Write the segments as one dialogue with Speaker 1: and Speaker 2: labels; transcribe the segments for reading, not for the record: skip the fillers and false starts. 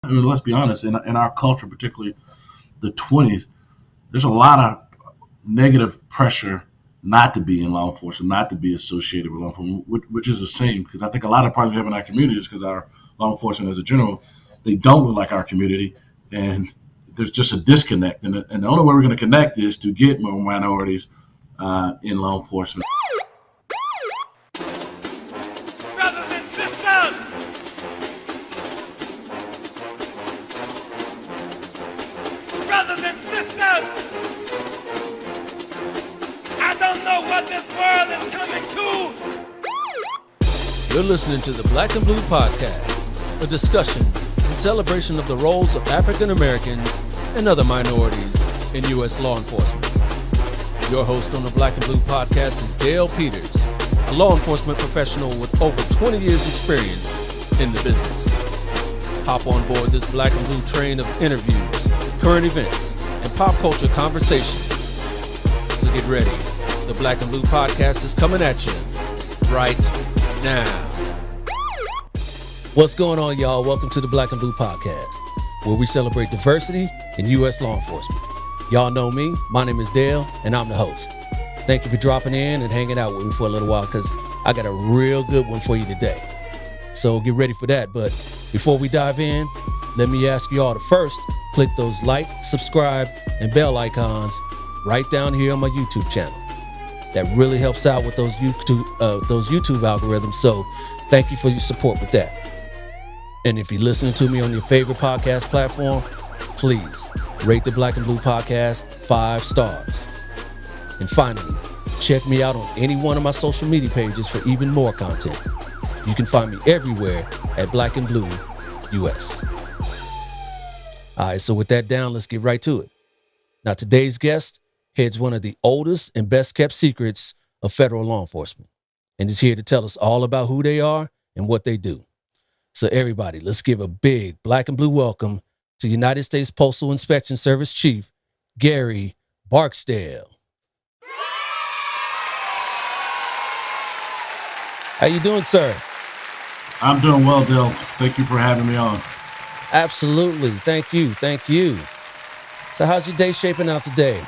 Speaker 1: I mean, let's be honest, in our culture, particularly the 20s, there's a lot of negative pressure not to be in law enforcement, not to be associated with law enforcement, which is a shame because I think a lot of problems we have in our community is because our law enforcement as a general, they don't look like our community, and there's just a disconnect. And the only way we're going to connect is to get more minorities in law enforcement.
Speaker 2: Brothers and sisters, brothers and sisters, I don't know what this world is coming to.
Speaker 3: You're listening to the Black and Blue Podcast, a discussion and celebration of the roles of African Americans and other minorities in U.S. law enforcement. Your host on the Black and Blue Podcast is Dale Peters, a law enforcement professional with over 20 years experience in the business. Hop on board this Black and Blue train of interviews, current events, and pop culture conversations. So get ready. The Black and Blue Podcast is coming at you right now. What's going on, y'all? Welcome to the Black and Blue Podcast, where we celebrate diversity in U.S. law enforcement. Y'all know me. My name is Dale, and I'm the host. Thank you for dropping in and hanging out with me for a little while, because I got a real good one for you today. So get ready for that. But before we dive in, let me ask you all to first click those like, subscribe, and bell icons right down here on my YouTube channel. That really helps out with those YouTube algorithms. So thank you for your support with that. And if you're listening to me on your favorite podcast platform, please rate the Black and Blue Podcast 5 stars. And finally, check me out on any one of my social media pages for even more content. You can find me everywhere at Black and Blue US. All right, so with that down, let's get right to it. Now, today's guest heads one of the oldest and best kept secrets of federal law enforcement, and is here to tell us all about who they are and what they do. So everybody, let's give a big Black and Blue welcome to United States Postal Inspection Service Chief Gary Barksdale. How you doing, sir?
Speaker 1: I'm doing well, Dale. Thank you for having me on.
Speaker 3: Absolutely. Thank you. So how's your day shaping out today?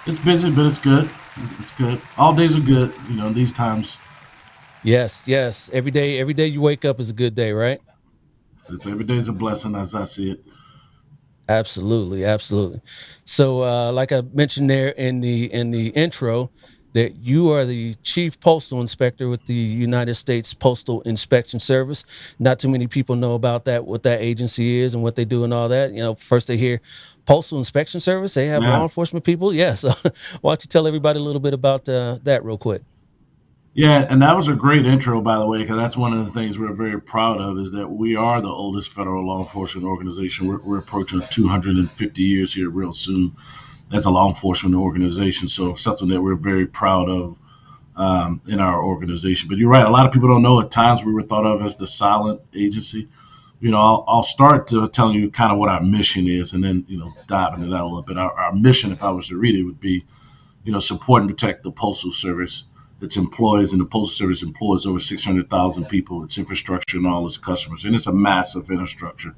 Speaker 1: It's busy, but it's good. It's good. All days are good, these times.
Speaker 3: Yes. Every day you wake up is a good day, right?
Speaker 1: Every day is a blessing as I see it.
Speaker 3: Absolutely. So like I mentioned there in the intro, that you are the Chief Postal Inspector with the United States Postal Inspection Service. Not too many people know about that, what that agency is and what they do and all that. First they hear Postal Inspection Service, they have law enforcement people. Yes. Yeah, so why don't you tell everybody a little bit about that real quick?
Speaker 1: Yeah, and that was a great intro, by the way, because that's one of the things we're very proud of is that we are the oldest federal law enforcement organization. We're approaching 250 years here real soon as a law enforcement organization. So something that we're very proud of in our organization. But you're right, a lot of people don't know at times we were thought of as the silent agency. I'll start to tell you kind of what our mission is and then, dive into that a little bit. Our mission, if I was to read it, would be, support and protect the Postal Service, its employees, and the Postal Service employs over 600,000 people, its infrastructure, and all its customers. And it's a massive infrastructure,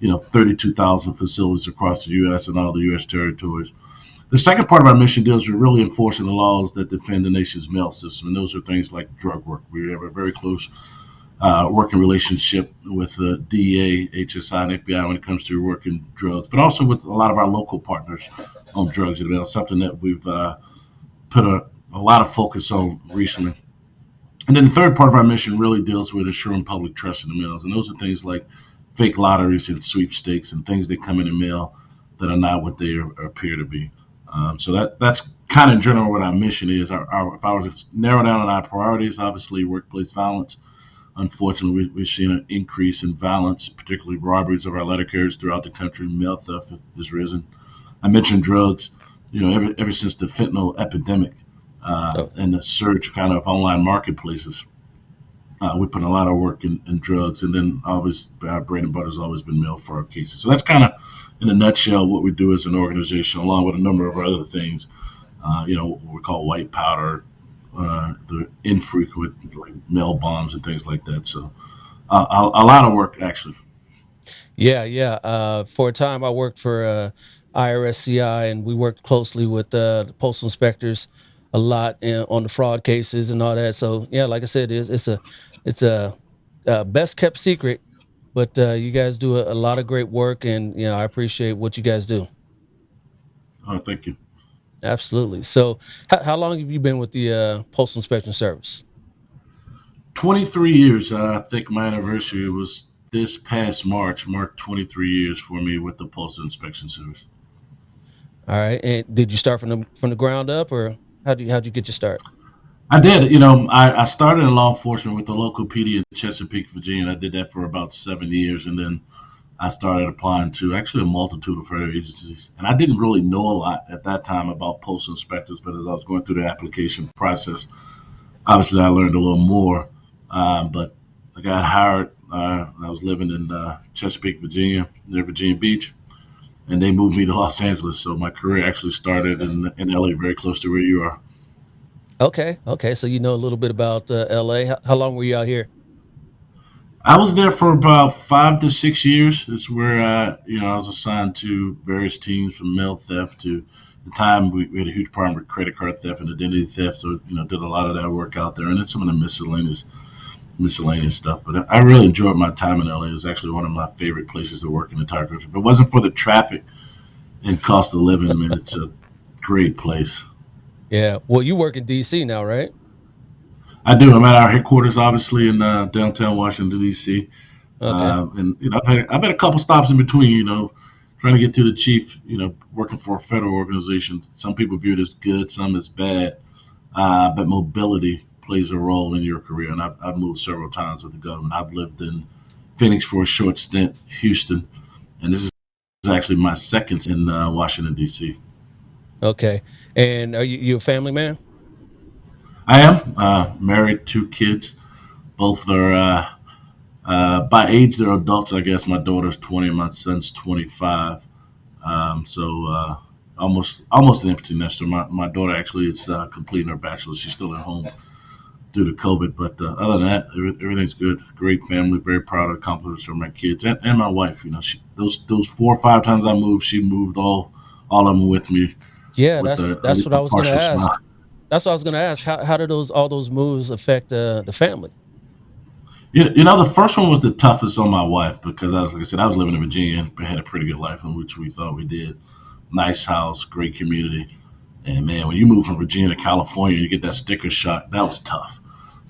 Speaker 1: 32,000 facilities across the U.S. and all the U.S. territories. The second part of our mission deals with really enforcing the laws that defend the nation's mail system, and those are things like drug work. We have a very close working relationship with the DEA, HSI, and FBI when it comes to working drugs, but also with a lot of our local partners on drugs in the mail, something that we've put a lot of focus on recently. And then the third part of our mission really deals with assuring public trust in the mails. And those are things like fake lotteries and sweepstakes and things that come in the mail that are not what they appear to be. So that's kind of in general what our mission is. If I were to narrow down on our priorities, obviously workplace violence. Unfortunately, we've seen an increase in violence, particularly robberies of our letter carriers throughout the country. Mail theft has risen. I mentioned drugs. Ever since the fentanyl epidemic, and the surge kind of online marketplaces, we put a lot of work in drugs, and then always our bread and butter has always been mail for our cases. So that's kind of in a nutshell what we do as an organization, along with a number of other things, what we call white powder, the infrequent like mail bombs and things like that. So a lot of work actually.
Speaker 3: Yeah, yeah. For a time, I worked for IRSCI, and we worked closely with the postal inspectors a lot on the fraud cases and all that. So yeah, like I said, it's a best kept secret, but you guys do a lot of great work, and I appreciate what you guys do.
Speaker 1: Oh, thank you.
Speaker 3: Absolutely. So, how long have you been with the Postal Inspection Service?
Speaker 1: 23 years. I think my anniversary was this past March, marked 23 years for me with the Postal Inspection Service.
Speaker 3: All right. And did you start from the ground up, or how'd you get your start?
Speaker 1: I did. I started in law enforcement with the local PD in Chesapeake, Virginia. And I did that for about 7 years. And then I started applying to actually a multitude of federal agencies. And I didn't really know a lot at that time about postal inspectors, but as I was going through the application process, obviously I learned a little more. But I got hired. I was living in Chesapeake, Virginia, near Virginia Beach, and they moved me to Los Angeles. So my career actually started in LA, very close to where you are.
Speaker 3: Okay. Okay. So you know a little bit about LA. How long were you out here?
Speaker 1: I was there for about 5 to 6 years. It's where I was assigned to various teams from mail theft to the time we had a huge problem with credit card theft and identity theft. So did a lot of that work out there, and then some of the miscellaneous stuff. But I really enjoyed my time in LA. It was actually one of my favorite places to work in the entire country. If it wasn't for the traffic and cost of living, man, it's a great place.
Speaker 3: Yeah. Well, you work in DC now, right?
Speaker 1: I do. I'm at our headquarters, obviously, in downtown Washington D.C.
Speaker 3: Okay.
Speaker 1: And I've had a couple stops in between. Trying to get to the chief. Working for a federal organization. Some people view it as good, some as bad. But mobility plays a role in your career, and I've moved several times with the government. I've lived in Phoenix for a short stint, Houston, and this is actually my second in Washington D.C.
Speaker 3: Okay. And are you a family man?
Speaker 1: I am married, 2 kids. Both are by age they're adults. I guess my daughter's 20 and my son's 25. So almost an empty nester. My daughter actually is completing her bachelor's. She's still at home due to COVID, but other than that, everything's good. Great family. Very proud of the accomplishments for my kids and my wife. Those 4 or 5 times I moved, she moved all of them with me
Speaker 3: Yeah,
Speaker 1: with
Speaker 3: that's what
Speaker 1: a
Speaker 3: I was gonna
Speaker 1: partial
Speaker 3: ask.
Speaker 1: smile.
Speaker 3: That's what I was gonna ask. How did those all those moves affect the family?
Speaker 1: The first one was the toughest on my wife because like I said, I was living in Virginia and had a pretty good life, in which we thought we did. Nice house, great community, and man, when you move from Virginia to California, you get that sticker shock. That was tough.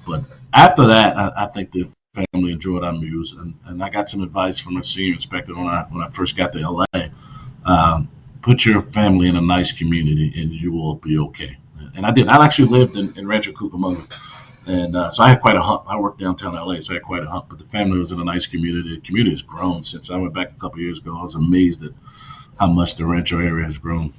Speaker 1: But after that, I think the family enjoyed our moves, and I got some advice from a senior inspector when I first got to LA. Put your family in a nice community, and you will be okay. And I did. I actually lived in Rancho Cucamonga, and so I had quite a hump. I worked downtown LA, so I had quite a hump. But the family was in a nice community. The community has grown since I went back a couple of years ago. I was amazed at how much the Rancho area has grown.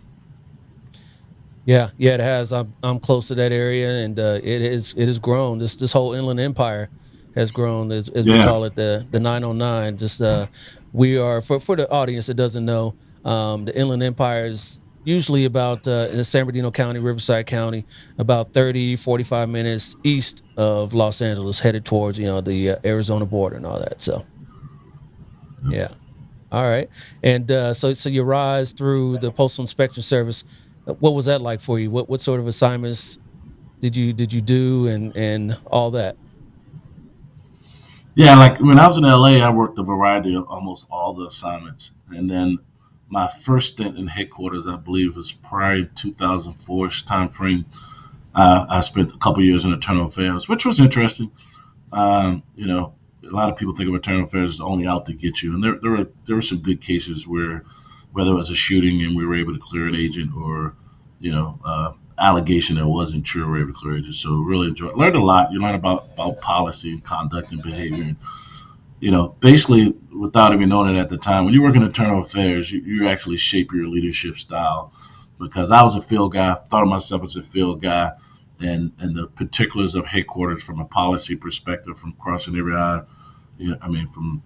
Speaker 3: Yeah, yeah, it has. I'm close to that area, and it has grown. This whole Inland Empire has grown, as we
Speaker 1: Yeah,
Speaker 3: call it, the 909. Just we are for the audience that doesn't know, the Inland Empire is usually about in San Bernardino County, Riverside County, about 30-45 minutes east of Los Angeles, headed towards the Arizona border and all that. So yeah. All right. And so you rise through the Postal Inspection Service. What was that like for you? What sort of assignments did you do and all that?
Speaker 1: yeah. Like when I was in LA, I worked a variety of almost all the assignments, and then my first stint in headquarters, I believe, was probably 2004ish time frame. I spent a couple years in internal affairs, which was interesting. A lot of people think of internal affairs as only out to get you, and there were some good cases whether it was a shooting and we were able to clear an agent, or allegation that wasn't true, we were able to clear agent. So really enjoyed, learned a lot. You learn about policy and conduct and behavior, and basically, without even knowing it at the time, when you work in internal affairs, you actually shape your leadership style. Because I was a field guy, thought of myself as a field guy, and the particulars of headquarters from a policy perspective, from crossing every I, I mean, from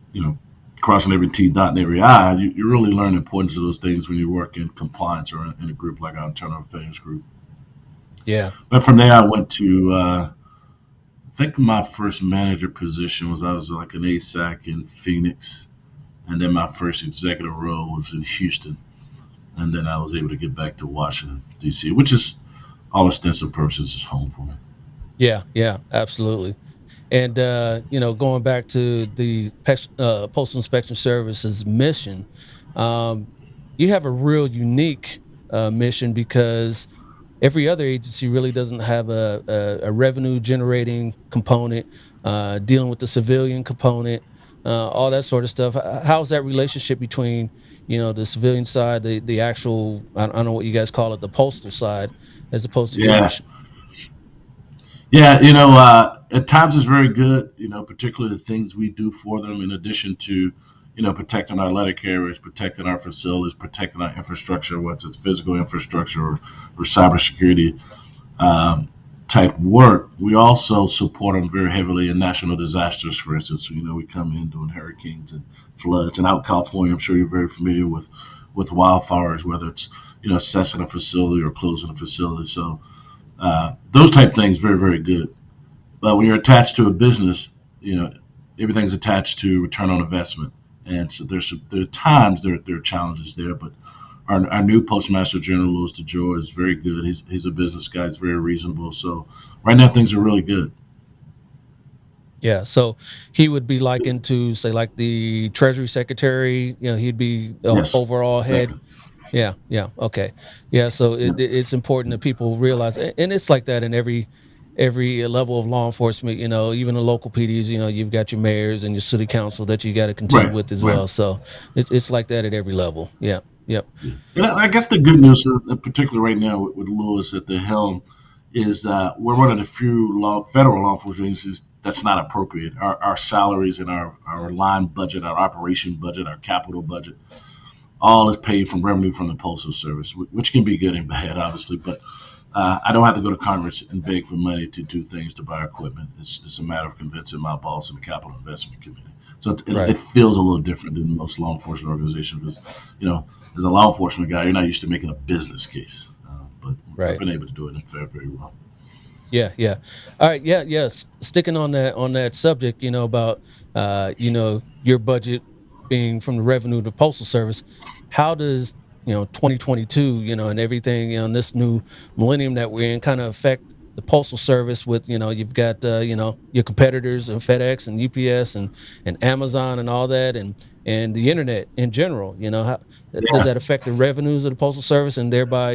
Speaker 1: crossing every T, dotting every I, you really learn the importance of those things when you work in compliance or in a group like our internal affairs group.
Speaker 3: Yeah.
Speaker 1: But from there, I went to I think my first manager position was I was like an ASAC in Phoenix, and then my first executive role was in Houston, and then I was able to get back to Washington D.C., which is all extensive purposes is home for me.
Speaker 3: Yeah, yeah, absolutely. And going back to the Postal Inspection Service's mission, um, you have a real unique mission because every other agency really doesn't have a revenue generating component, dealing with the civilian component, all that sort of stuff. How's that relationship between the civilian side, the actual I don't know what you guys call it, the postal side, as opposed to your
Speaker 1: Yeah,
Speaker 3: mission?
Speaker 1: yeah. At times it's very good. Particularly the things we do for them, in addition to, protecting our letter carriers, protecting our facilities, protecting our infrastructure, whether it's physical infrastructure or cybersecurity um, type work. We also support them very heavily in national disasters. For instance, we come in doing hurricanes and floods. And out in California, I'm sure you're very familiar with wildfires, whether it's assessing a facility or closing a facility. So those type things, very very good. But when you're attached to a business, you know everything's attached to return on investment, and so there are times there are challenges there. But our new postmaster general Louis DeJoy is very good. He's a business guy. He's very reasonable. So right now things are really good.
Speaker 3: Yeah, so he would be like into say like the Treasury Secretary. He'd be the
Speaker 1: Yes,
Speaker 3: overall head.
Speaker 1: exactly.
Speaker 3: Yeah, yeah, okay, yeah. So it's important that people realize, and it's like that in every level of law enforcement. Even the local PDs. You've got your mayors and your city council that you got to contend
Speaker 1: Right,
Speaker 3: with as
Speaker 1: right.
Speaker 3: well. So it's like that at every level. Yeah, yep,
Speaker 1: Yeah. And I guess the good news, particularly right now with Lewis at the helm, is that we're one of the few federal law enforcement agencies that's not appropriate. Our salaries and our line budget, our operation budget, our capital budget, all is paid from revenue from the Postal Service, which can be good and bad, obviously. But I don't have to go to Congress and beg for money to do things to buy equipment. It's a matter of convincing my boss in the Capital Investment Committee. So it
Speaker 3: right,
Speaker 1: feels a little different than most law enforcement organizations because, as a law enforcement guy, you're not used to making a business case. But I've
Speaker 3: right.
Speaker 1: been able to do it and fare very well.
Speaker 3: Yeah, yeah. All right, yeah, yeah. Sticking on that subject, about your budget being from the revenue of the postal service. How does 2022, and everything, in this new millennium that we're in, kind of affect the postal service? With you've got your competitors and FedEx and UPS and Amazon and all that, and the internet in general. How does
Speaker 1: Yeah.
Speaker 3: that affect the revenues of the postal service and thereby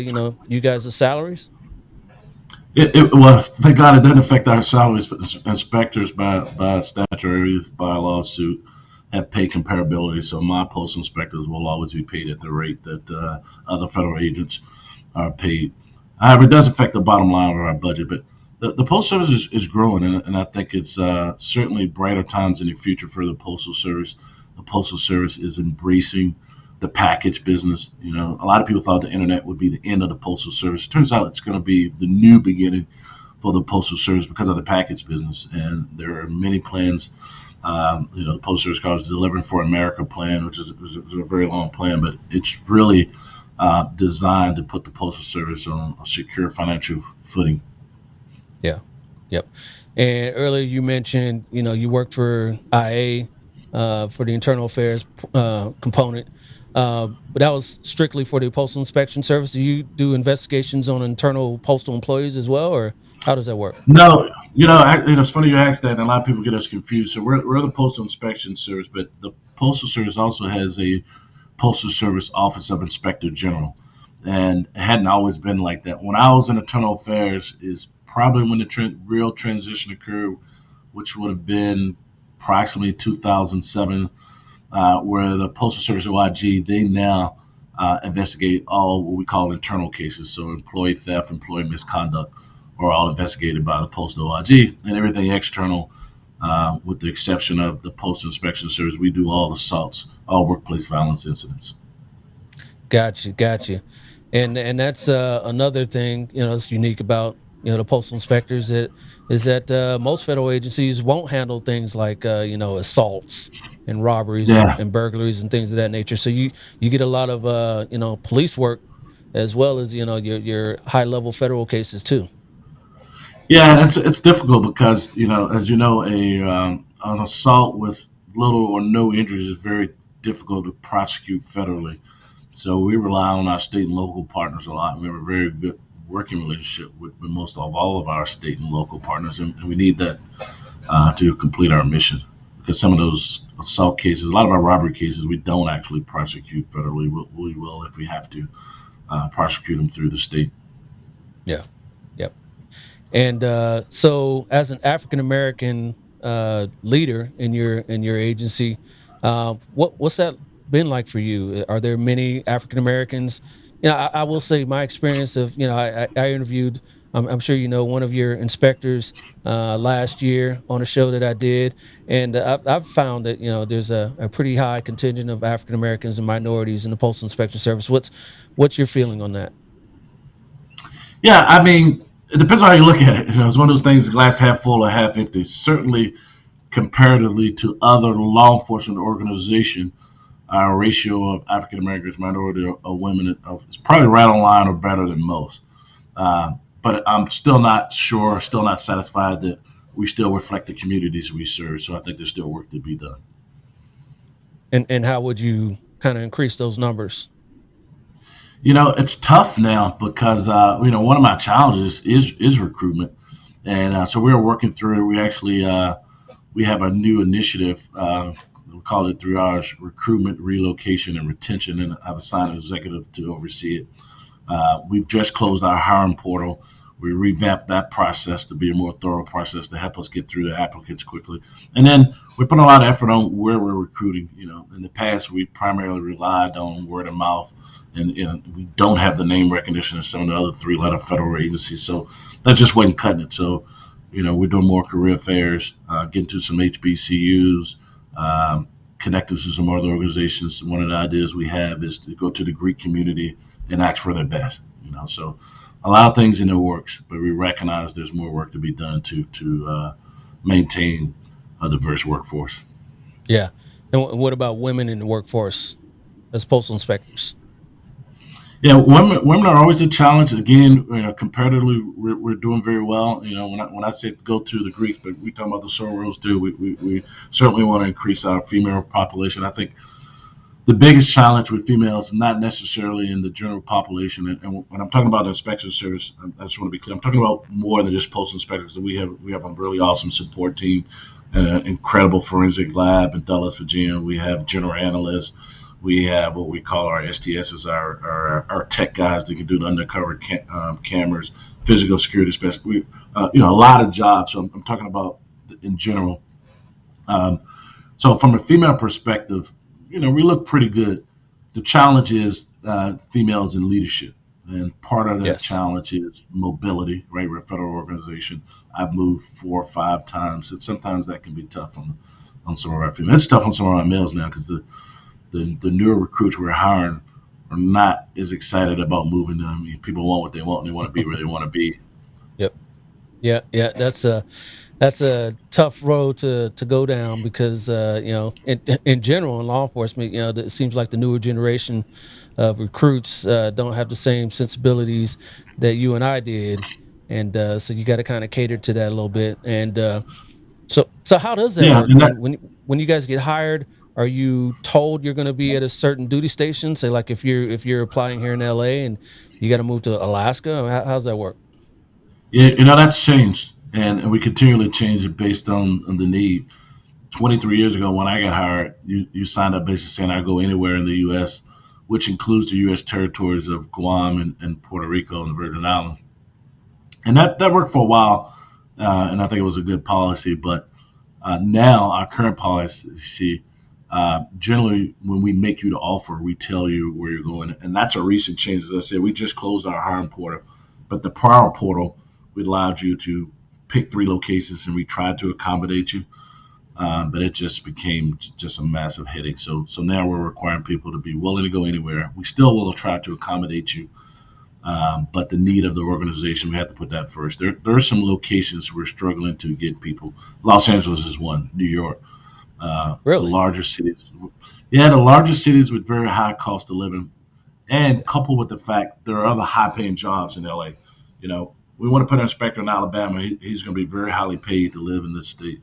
Speaker 3: you guys' salaries?
Speaker 1: Well, thank God it doesn't affect our salaries, but inspectors by statutory, by lawsuit, have pay comparability. So my postal inspectors will always be paid at the rate that other federal agents are paid. However, it does affect the bottom line of our budget, but the Postal Service is growing, and I think it's certainly brighter times in the future for the Postal Service. The Postal Service is embracing the package business. A lot of people thought the internet would be the end of the Postal Service. It turns out it's going to be the new beginning for the Postal Service because of the package business, and there are many plans. The Postal Service calls it Delivering for America plan, which is a very long plan, but it's really designed to put the Postal Service on a secure financial footing.
Speaker 3: Yeah. Yep. And earlier you mentioned, you worked for IA for the internal affairs component, but that was strictly for the Postal Inspection Service. Do you do investigations on internal postal employees as well, or how does that work?
Speaker 1: No, it's funny you asked that, and a lot of people get us confused. So we're the Postal Inspection Service, but the Postal Service also has a Postal Service Office of Inspector General, and it hadn't always been like that. When I was in Internal Affairs, is probably when the real transition occurred, which would have been approximately 2007, where the Postal Service OIG they now investigate all what we call internal cases. So employee theft, employee misconduct are all investigated by the Postal OIG, and everything external, with the exception of the Postal Inspection Service, we do all assaults, all workplace violence incidents.
Speaker 3: Gotcha, gotcha. And that's another thing that's unique about the postal inspectors, that is that most federal agencies won't handle things like assaults and robberies and,
Speaker 1: Yeah,
Speaker 3: and burglaries and things of that nature. So you get a lot of police work as well as your high level federal cases too.
Speaker 1: yeah, it's difficult because as you know, an assault with little or no injuries is very difficult to prosecute federally. So we rely on our state and local partners a lot. We have a very good working relationship with most of all of our state and local partners, and we need that to complete our mission. Because some of those assault cases, a lot of our robbery cases, we don't actually prosecute federally. We will if we have to prosecute them through the state.
Speaker 3: Yeah. Yep. And so, as an African American leader in your agency, what's that been like for you? Are there many African Americans? I will say my experience of I interviewed. I'm sure you know one of your inspectors last year on a show that I did, and I've found that there's a pretty high contingent of African Americans and minorities in the Postal Inspection Service. What's your feeling on that?
Speaker 1: Yeah, I mean, it depends on how you look at it. It's one of those things: glass half full or half empty. Certainly, comparatively to other law enforcement organizations, our ratio of African Americans, minority, or women is probably right on line or better than most. Uh, but I'm still not sure, still not satisfied that we still reflect the communities we serve. So I think there's still work to be done.
Speaker 3: And how would you kind of increase those numbers?
Speaker 1: It's tough now because one of my challenges is recruitment, and so we're working through it. We have a new initiative. We call it 3 R's: recruitment, relocation, and retention, and I've assigned an executive to oversee it. We've just closed our hiring portal. We revamped that process to be a more thorough process to help us get through the applicants quickly. And then we put a lot of effort on where we're recruiting. In the past, we primarily relied on word of mouth, and we don't have the name recognition of some of the other 3-letter federal agencies. So that just wasn't cutting it. So, we're doing more career fairs, getting to some HBCUs, connecting to some other organizations. One of the ideas we have is to go to the Greek community and ask for their best. So a lot of things in the works, but we recognize there's more work to be done to maintain a diverse workforce.
Speaker 3: Yeah. And what about women in the workforce as postal inspectors?
Speaker 1: Yeah, women are always a challenge. Again, comparatively, we're doing very well. When I say go to the Greeks, but we talk about the Soros too. We certainly want to increase our female population. I think the biggest challenge with females, not necessarily in the general population, and when I'm talking about the inspection service, I just want to be clear. I'm talking about more than just postal inspectors. We have a really awesome support team and an incredible forensic lab in Dulles, Virginia. We have general analysts. We have what we call our STSs, our tech guys that can do the undercover cameras, physical security specialists. A lot of jobs. So I'm talking about in general. Um, so from a female perspective, we look pretty good. The challenge is females in leadership. And part of that
Speaker 3: Yes.
Speaker 1: challenge is mobility, right? We're a federal organization. I've moved 4 or 5 times. And sometimes that can be tough on some of our females. It's tough on some of our males now because the newer recruits we're hiring are not as excited about moving them. I mean, people want what they want and they want to be where they want to be.
Speaker 3: Yep. Yeah. Yeah. That's a tough road to go down because in general in law enforcement, it seems like the newer generation of recruits don't have the same sensibilities that you and I did, and so you got to kind of cater to that a little bit. And so how does that
Speaker 1: Yeah,
Speaker 3: work
Speaker 1: and that,
Speaker 3: when you guys get hired? Are you told you're going to be at a certain duty station? Say like if you're applying here in LA and you got to move to Alaska, how's that work?
Speaker 1: yeah, that's changed, and we continually change it based on the need. 23 years ago, when I got hired, you signed up basically saying I go anywhere in the U.S., which includes the U.S. territories of Guam and Puerto Rico and the Virgin Islands, and that worked for a while, and I think it was a good policy. But now our current policy, generally when we make you the offer, we tell you where you're going, and that's a recent change. As I said, we just closed our hiring portal, but the prior portal, we allowed you to pick 3 locations, and we tried to accommodate you. But it just became just a massive headache. So now we're requiring people to be willing to go anywhere. We still will try to accommodate you, but the need of the organization, we have to put that first. There are some locations we're struggling to get people. Los Angeles is one. New York, the
Speaker 3: Really?
Speaker 1: larger cities. Yeah, the larger cities with very high cost of living, and coupled with the fact there are other high-paying jobs in LA. We want to put an inspector in Alabama. He's going to be very highly paid to live in this state.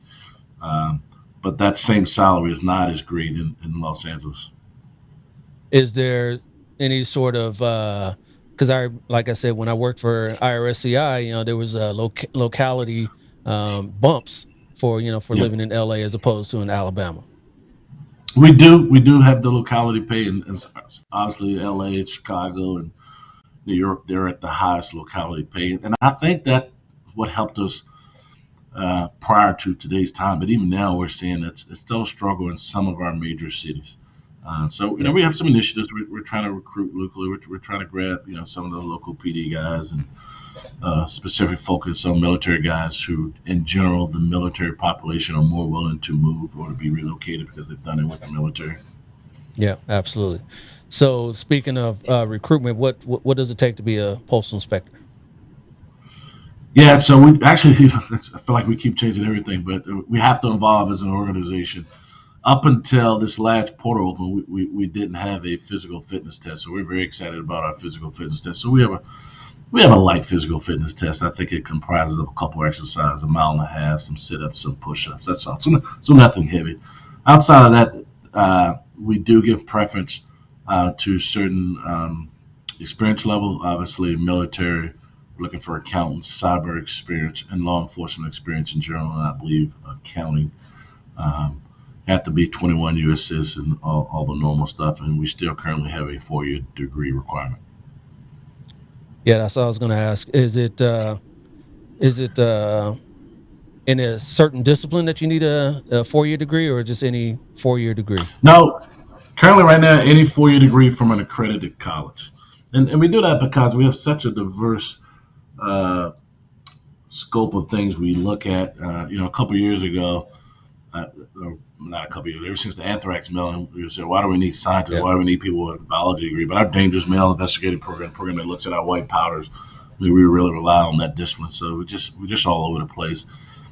Speaker 1: Um, but that same salary is not as great in Los Angeles.
Speaker 3: Is there any sort of because like I said, when I worked for IRSCI, there was locality bumps for for
Speaker 1: Yeah,
Speaker 3: living in LA as opposed to in Alabama.
Speaker 1: we do have the locality pay, and obviously L.A., Chicago, and New York. They're at the highest locality pay, and I think that what helped us prior to today's time. But even now, we're seeing it's still a struggle in some of our major cities. So
Speaker 3: Yeah.
Speaker 1: we have some initiatives. We're trying to recruit locally. We're trying to grab some of the local PD guys and specific focus on military guys who, in general, the military population are more willing to move or to be relocated because they've done it with the military.
Speaker 3: Yeah, absolutely. So speaking of recruitment, what does it take to be a postal inspector?
Speaker 1: Yeah, so we actually, I feel like we keep changing everything, but we have to evolve as an organization. Up until this last portal open, we didn't have a physical fitness test, so we're very excited about our physical fitness test. So we have a light physical fitness test. I think it comprises of a couple of exercises, a mile and a half, some sit-ups, some push-ups. That's all. So nothing heavy. Outside of that, we do give preference to certain experience level. Obviously, military, looking for accountants, cyber experience, and law enforcement experience in general. And I believe accounting um, have to be 21 U.S. citizen, all the normal stuff. And we still currently have a 4-year degree requirement.
Speaker 3: Yeah, that's what I was going to ask. Is it in a certain discipline that you need a 4-year degree, or just any 4-year degree?
Speaker 1: No, currently, right now, any 4-year degree from an accredited college. And we do that because we have such a diverse uh, scope of things we look at. A couple of years ago, or not a couple of years, ever since the anthrax mailing, we said, why do we need scientists?
Speaker 3: Yeah.
Speaker 1: Why do we need people with a biology degree? But our dangerous mail investigative program that looks at our white powders, we really rely on that discipline. So we're just all over the place.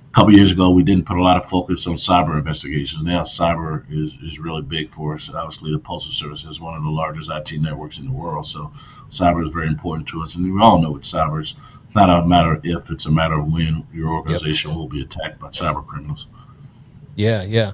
Speaker 1: A couple of years ago, we didn't put a lot of focus on cyber investigations. Now, cyber is really big for us. Obviously, the Postal Service is one of the largest IT networks in the world, so cyber is very important to us. And we all know with cyber, it's not a matter of if, it's a matter of when your
Speaker 3: Yep.
Speaker 1: organization will be attacked by cyber criminals.
Speaker 3: Yeah, yeah.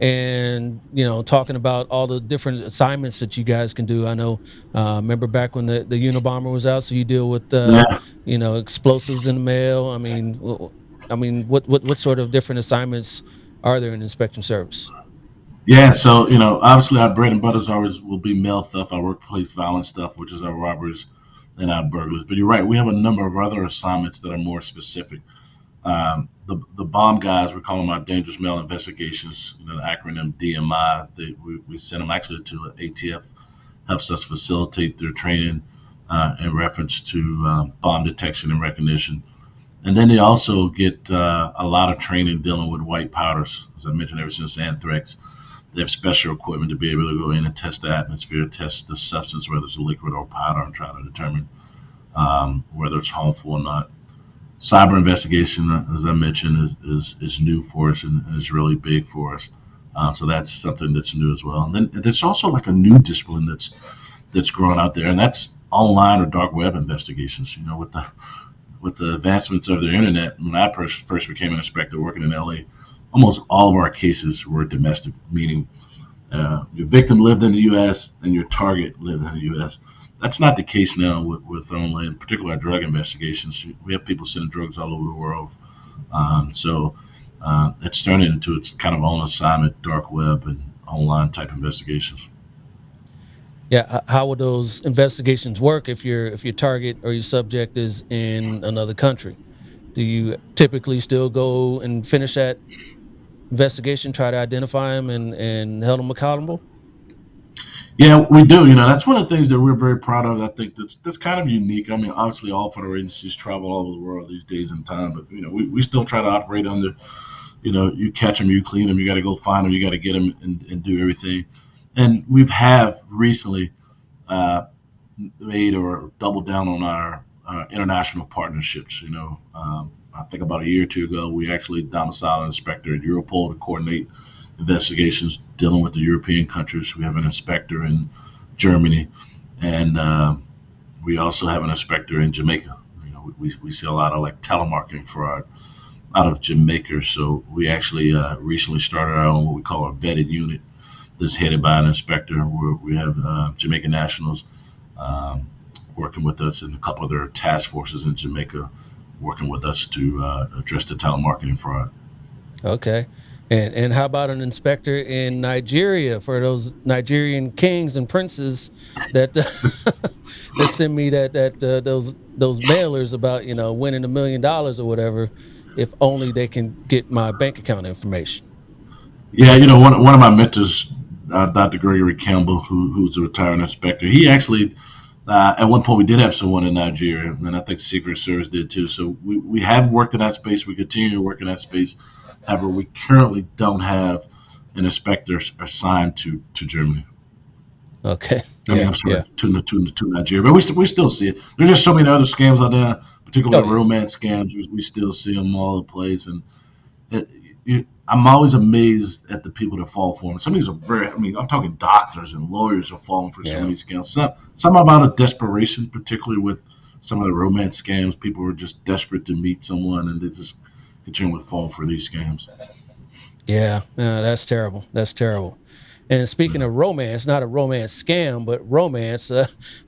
Speaker 3: And talking about all the different assignments that you guys can do. I know, remember back when the Unabomber was out, so you deal with
Speaker 1: Yeah,
Speaker 3: explosives in the mail. I mean, what sort of different assignments are there in inspection service?
Speaker 1: yeah. So obviously, our bread and butters always will be mail theft, our workplace violence stuff, which is our robberies and our burglars. But you're right, we have a number of other assignments that are more specific. The bomb guys, we call them our dangerous mail investigations, the acronym DMI. We send them actually to ATF, helps us facilitate their training in reference to bomb detection and recognition. And then they also get a lot of training dealing with white powders. As I mentioned, ever since anthrax, they have special equipment to be able to go in and test the atmosphere, test the substance, whether it's a liquid or powder, and try to determine whether it's harmful or not. Cyber investigation, as I mentioned, is new for us and is really big for us. So that's something that's new as well. And then there's also like a new discipline that's growing out there, and that's online or dark web investigations. With the advancements of the internet, when I first became an inspector working in LA, almost all of our cases were domestic, meaning your victim lived in the U.S. and your target lived in the U.S. That's not the case now with only, in particular, drug investigations. We have people sending drugs all over the world. So it's turned into its kind of own assignment, dark web and online type investigations.
Speaker 3: Yeah, how would those investigations work if your target or your subject is in another country? Do you typically still go and finish that investigation, try to identify them and hold them accountable?
Speaker 1: Yeah, we do. That's one of the things that we're very proud of. I think that's kind of unique. I mean, obviously, all federal agencies travel all over the world these days and time, but we still try to operate under. You catch them, you clean them, you got to go find them, you got to get them and do everything. And we've have recently uh, made or doubled down on our international partnerships. I think about a year or two ago, we actually domiciled an inspector at Europol to coordinate investigations dealing with the European countries. We have an inspector in Germany, and we also have an inspector in Jamaica. We see a lot of like telemarketing fraud out of Jamaica. So we actually recently started our own what we call a vetted unit that's headed by an inspector. Where we have Jamaican nationals um, working with us, and a couple of their task forces in Jamaica working with us to address the telemarketing fraud.
Speaker 3: Okay. And how about an inspector in Nigeria for those Nigerian kings and princes that that send me those mailers about winning $1 million or whatever, if only they can get my bank account information.
Speaker 1: Yeah, one of my mentors, Dr. Gregory Campbell, who's a retired inspector, he actually, at one point, we did have someone in Nigeria, and I think Secret Service did too. So we have worked in that space. We continue to work in that space. However, we currently don't have an inspector assigned to Germany.
Speaker 3: Okay.
Speaker 1: I mean,
Speaker 3: Yeah.
Speaker 1: I'm sorry,
Speaker 3: Yeah.
Speaker 1: to Nigeria, but we still see it. There's just so many other scams out there,
Speaker 3: Oh
Speaker 1: particularly
Speaker 3: yeah.
Speaker 1: romance scams. We still see them all over the place, and I'm always amazed at the people that fall for them. Some of these are very, I mean, I'm talking doctors and lawyers are falling for some of
Speaker 3: Yeah.
Speaker 1: these scams. Some are out of desperation, particularly with some of the romance scams. People are just desperate to meet someone and they just continue to fall for these scams.
Speaker 3: Yeah. Yeah, that's terrible. That's terrible. And speaking
Speaker 1: Yeah.
Speaker 3: of romance, not a romance scam, but romance,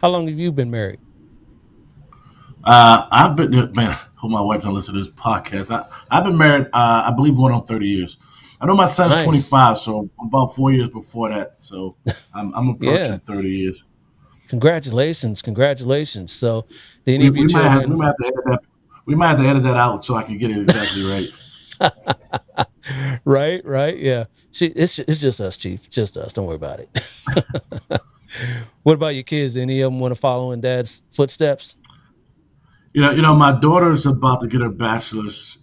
Speaker 3: how long have you been married?
Speaker 1: I've been, man, hope my wife don't listen to this podcast. I've been married, I believe, going on 30 years. I know my son's
Speaker 3: Nice.
Speaker 1: 25, so about 4 years before that. So I'm
Speaker 3: Yeah.
Speaker 1: approaching 30 years.
Speaker 3: Congratulations. Congratulations. So, do any of your
Speaker 1: We
Speaker 3: children?
Speaker 1: might have to edit that. We might have to edit that out so I can get it exactly right.
Speaker 3: Right, right. Yeah. It's just us, Chief. Just us. Don't worry about it. What about your kids? Any of them want to follow in dad's footsteps?
Speaker 1: My daughter's about to get her bachelor's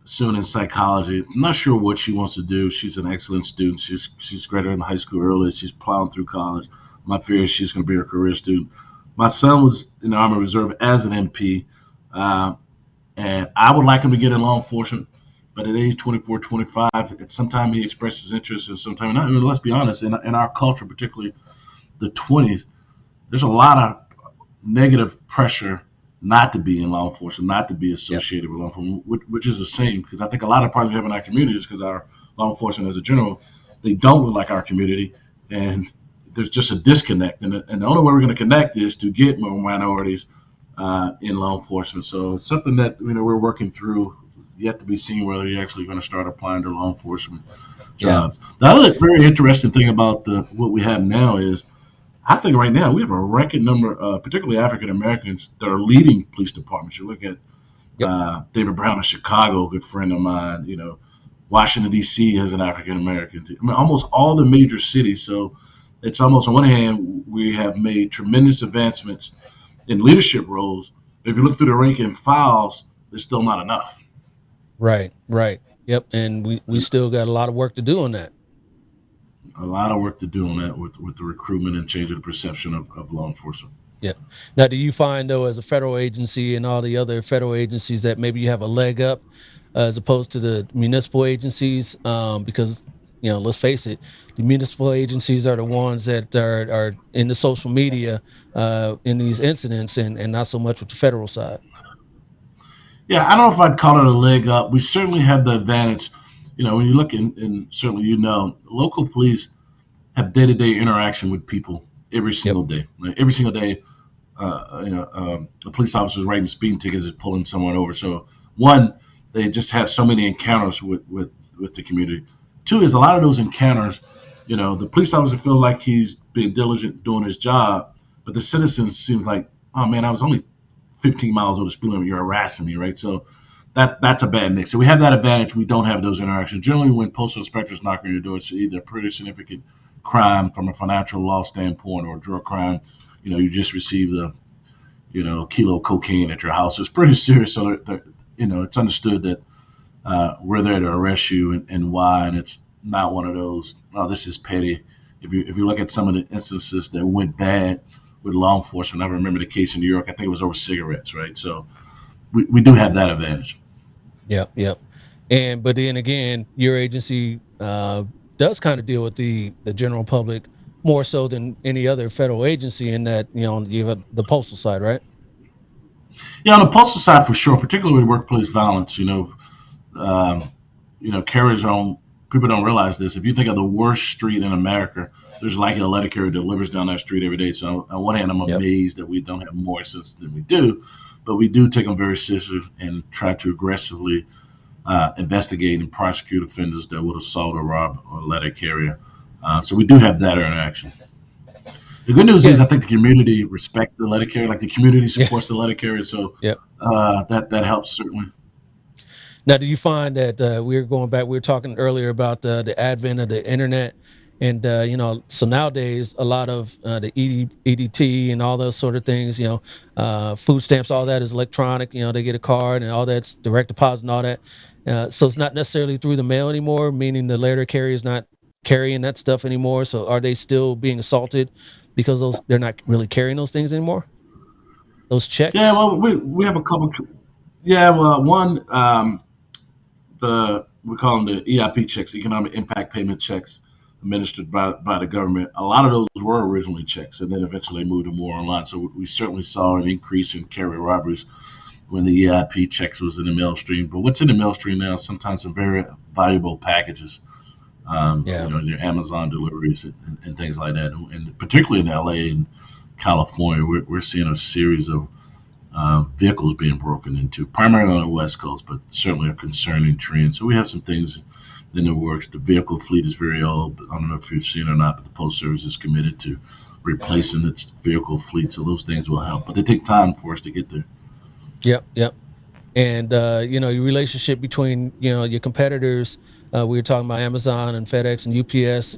Speaker 1: soon in psychology. I'm not sure what she wants to do. She's an excellent student. She's graduated high school early. She's plowing through college. My fear is she's going to be a career student. My son was in the Army Reserve as an MP, uh, and I would like him to get in law enforcement. But at age 24, 25, at some time he expresses interest, and sometimes not. I mean, let's be honest. In our culture, particularly the 20s, there's a lot of negative pressure not to be in law enforcement, not to be
Speaker 3: Yep.
Speaker 1: associated with law enforcement, which is a shame because I think a lot of problems we have in our communities because our law enforcement as a general, they don't look like our community, and there's just a disconnect. And the only way we're going to connect is to get more minorities in law enforcement. So it's something that we're working through. Yet to be seen whether you're actually going to start applying to law enforcement
Speaker 3: Yeah.
Speaker 1: jobs. The other very interesting thing about what we have now is I think right now we have a record number, particularly African Americans, that are leading police departments. You look at
Speaker 3: Yep.
Speaker 1: David Brown of Chicago, a good friend of mine. Washington D.C. has an African American. I mean, almost all the major cities. So it's almost on one hand we have made tremendous advancements in leadership roles. But if you look through the rank and files, there's still not enough.
Speaker 3: Right. Right. Yep. And we still got a lot of work to do on that.
Speaker 1: A lot of work to do on that with the recruitment and changing the perception of law enforcement.
Speaker 3: Yeah. Now, do you find though, as a federal agency and all the other federal agencies, that maybe you have a leg up as opposed to the municipal agencies? Because let's face it, the municipal agencies are the ones that are in the social media in these incidents, and not so much with the federal side.
Speaker 1: Yeah, I don't know if I'd call it a leg up. We certainly have the advantage. When you look and certainly local police have day-to-day interaction with people every
Speaker 3: Yep.
Speaker 1: single day. Like every single day, a police officer is writing speeding tickets is pulling someone over. So one, they just have so many encounters with the community. Two is a lot of those encounters. The police officer feels like he's being diligent doing his job, but the citizens seems like, oh man, I was only 15 miles over the speed limit. You're harassing me, right? So that's a bad mix. So we have that advantage. We don't have those interactions. Generally, when postal inspectors knock on your door, it's either a pretty significant crime from a financial law standpoint or a drug crime. You just received a kilo of cocaine at your house. So it's pretty serious. So it's understood that we're there to arrest you and why, and it's not one of those. Oh, this is petty. If you look at some of the instances that went bad with law enforcement, I remember the case in New York. I think it was over cigarettes, right? So we do have that advantage.
Speaker 3: Yep. Yep. But then again, your agency does kind of deal with the general public more so than any other federal agency in that you have the postal side, right?
Speaker 1: Yeah, on the postal side for sure, particularly with workplace violence. carriers on. People don't realize this. If you think of the worst street in America, there's likely a letter carrier delivers down that street every day. So on one hand, I'm
Speaker 3: Yep.
Speaker 1: amazed that we don't have more sense than we do, but we do take them very seriously and try to aggressively investigate and prosecute offenders that would assault or rob a letter carrier. So we do have that interaction. The good news is,
Speaker 3: Yeah.
Speaker 1: I think the community respects the letter carrier, like the community
Speaker 3: Yeah.
Speaker 1: supports the letter carrier. So
Speaker 3: Yep.
Speaker 1: that helps certainly.
Speaker 3: Now, do you find that we were talking earlier about the advent of the internet, and so nowadays a lot of the EDT and all those sort of things, food stamps, all that is electronic. They get a card and all that's direct deposit and all that. So it's not necessarily through the mail anymore, meaning the letter carrier is not carrying that stuff anymore. So are they still being assaulted because they're not really carrying those things anymore? Those
Speaker 1: Yeah,
Speaker 3: checks?
Speaker 1: well, we have a couple. Yeah, well, one, we call them the EIP checks, economic impact payment checks, administered by the government. A lot of those were originally checks, and then eventually moved to more online. So we certainly saw an increase in carrier robberies when the EIP checks was in the mail stream. But what's in the mail stream now? Sometimes some very valuable packages.
Speaker 3: Yeah.
Speaker 1: Your Amazon deliveries and things like that, and particularly in LA and California, we're seeing a series of vehicles being broken into, primarily on the West Coast, but certainly a concerning trend. So we have some things in the works. The vehicle fleet is very old. But I don't know if you've seen it or not, but the Postal Service is committed to replacing its vehicle fleet. So those things will help, but they take time for us to get there.
Speaker 3: Yep. Yep. And your relationship between your competitors. We were talking about Amazon and FedEx and UPS.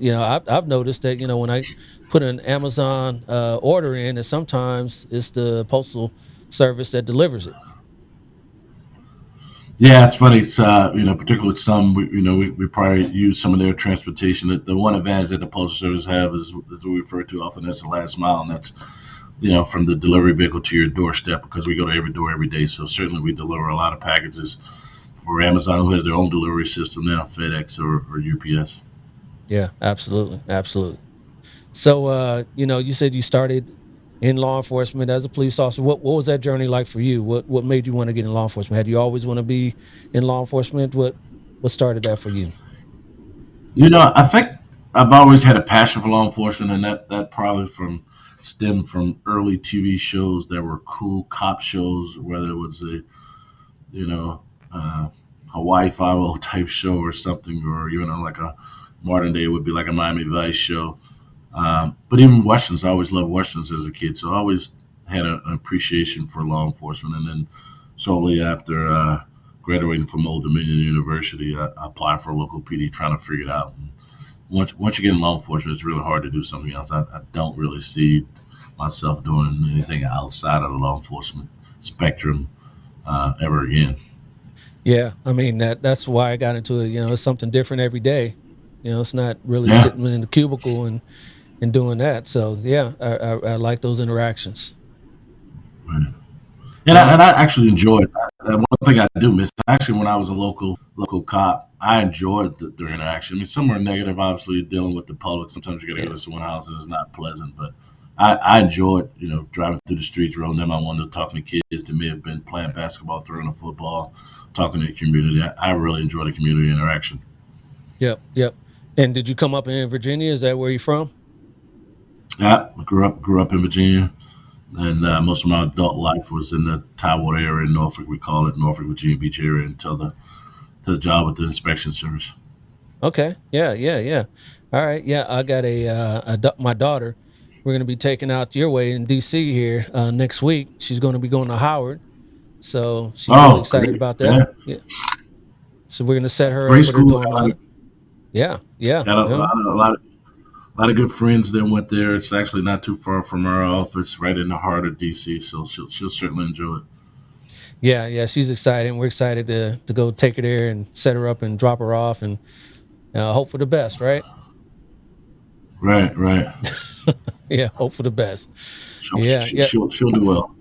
Speaker 3: I've noticed that when I put an Amazon order in, that sometimes it's the postal service that delivers it.
Speaker 1: Yeah, it's funny. It's particularly with some, we probably use some of their transportation. The one advantage that the postal service have is what we refer to often as the last mile, and that's from the delivery vehicle to your doorstep, because we go to every door every day. So certainly we deliver a lot of packages for Amazon, who has their own delivery system now, FedEx or UPS.
Speaker 3: Yeah, absolutely, absolutely. So you said you started in law enforcement as a police officer. What was that journey like for you? What made you want to get in law enforcement? Had you always want to be in law enforcement? What started that for you?
Speaker 1: I think I've always had a passion for law enforcement, and that probably stemmed from early TV shows that were cool cop shows, whether it was a you know uh, Hawaii Five O type show or something, or even on like a modern day it would be like a Miami Vice show. But even westerns, I always loved westerns as a kid, so I always had an appreciation for law enforcement. And then shortly after graduating from Old Dominion University, I applied for a local PD, trying to figure it out. And once you get in law enforcement, it's really hard to do something else. I don't really see myself doing anything outside of the law enforcement spectrum ever again.
Speaker 3: Yeah, I mean that's why I got into it. It's something different every day. It's not really
Speaker 1: Yeah.
Speaker 3: sitting in the cubicle and doing that. So yeah, I like those interactions.
Speaker 1: Right. And I,
Speaker 3: Now,
Speaker 1: and I actually enjoyed one thing I do miss. Actually, when I was a local cop, I enjoyed the interaction. I mean, some are negative, obviously, dealing with the public. Sometimes you got to go
Speaker 3: yeah,
Speaker 1: to someone's house and it's not pleasant. But I enjoyed, driving through the streets, rolling down my window, talking to kids that may have been playing basketball, throwing a football, talking to the community. I really enjoy the community interaction.
Speaker 3: yep, yep. And did you come up in Virginia? Is that where you're from?
Speaker 1: Yeah, I grew up in Virginia, and
Speaker 3: Okay.
Speaker 1: most of my adult life was in the Tidewater area in Norfolk. We call it Norfolk, Virginia Beach area until the job with the inspection service.
Speaker 3: Okay. Yeah, yeah, yeah. All right. Yeah, I got my daughter. We're going to be taking out your way in DC here next week. She's going to be going to Howard, so she's really
Speaker 1: Oh,
Speaker 3: excited
Speaker 1: great!
Speaker 3: about that.
Speaker 1: Yeah,
Speaker 3: Yeah. So we're going to set her
Speaker 1: great
Speaker 3: up with her
Speaker 1: school.
Speaker 3: dorm mother. Yeah, yeah,
Speaker 1: Got a
Speaker 3: yeah,
Speaker 1: lot of a lot of, a lot of good friends that went there. It's actually not too far from our office, right in the heart of DC. So she'll certainly enjoy it.
Speaker 3: yeah, yeah. She's excited. We're excited to go take her there and set her up and drop her off and hope for the best, right?
Speaker 1: Right, right.
Speaker 3: Yeah, hope for the best.
Speaker 1: She'll
Speaker 3: Yeah,
Speaker 1: she,
Speaker 3: yeah.
Speaker 1: she'll do well.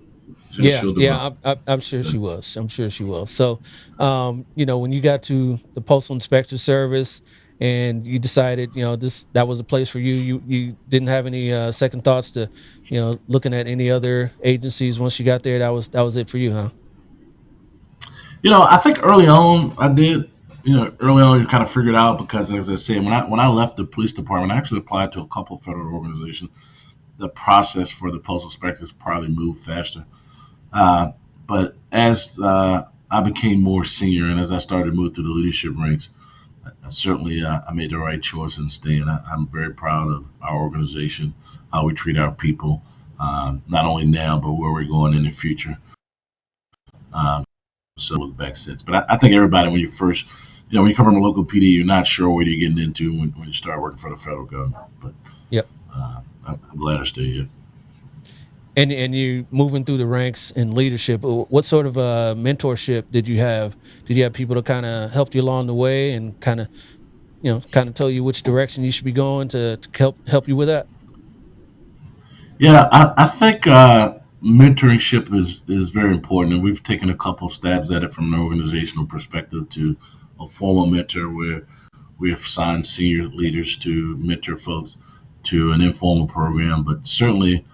Speaker 3: Yeah,
Speaker 1: She'll do well.
Speaker 3: yeah, I'm sure she was. I'm sure she will. So, when you got to the Postal Inspection Service and you decided, that was a place for you, you didn't have any second thoughts to, looking at any other agencies once you got there. That was it for you, huh?
Speaker 1: I think early on I did. Early on you kind of figured out because, as I said, when I left the police department, I actually applied to a couple of federal organizations. The process for the postal inspectors probably moved faster. Uh, but as I became more senior and as I started to move through the leadership ranks, certainly I made the right choice in staying. I'm very proud of our organization, how we treat our people, not only now but where we're going in the future. Um, so look back since. But I think everybody, when you first, when you come from a local PD, you're not sure what you're getting into when you start working for the federal government. But
Speaker 3: Yep.
Speaker 1: I'm glad I stayed here.
Speaker 3: And you moving through the ranks in leadership, what sort of mentorship did you have? Did you have people to kind of help you along the way and kind of, tell you which direction you should be going to help you with that?
Speaker 1: Yeah, I think mentorship is very important, and we've taken a couple stabs at it from an organizational perspective to a formal mentor where we have signed senior leaders to mentor folks to an informal program, but certainly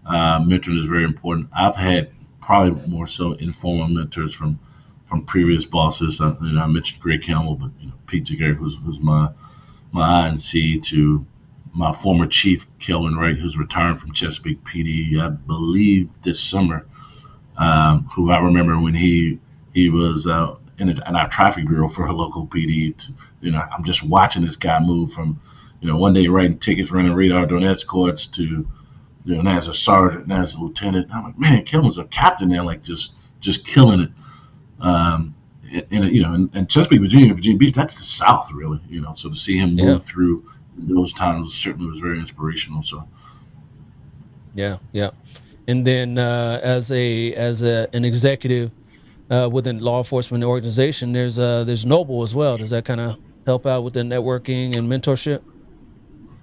Speaker 1: mentoring is very important. I've had probably more so informal mentors from previous bosses. I mentioned Greg Campbell, but Pete Zagari, who's my INC, to my former chief, Kelvin Wright, who's retiring from Chesapeake PD, I believe this summer. Who I remember when he was in our traffic bureau for a local PD. I'm just watching this guy move from, one day writing tickets, running radar, doing escorts to, now as a sergeant, now as a lieutenant. I'm like, man, Kelvin's a captain there, like just killing it. Um, and Chesapeake, Virginia Beach, that's the South, really. So to see him
Speaker 3: Yeah.
Speaker 1: move through those times certainly was very inspirational. So
Speaker 3: Yeah. Yeah. And then as an executive within law enforcement organization, there's Noble as well. Does that kind of help out with the networking and mentorship?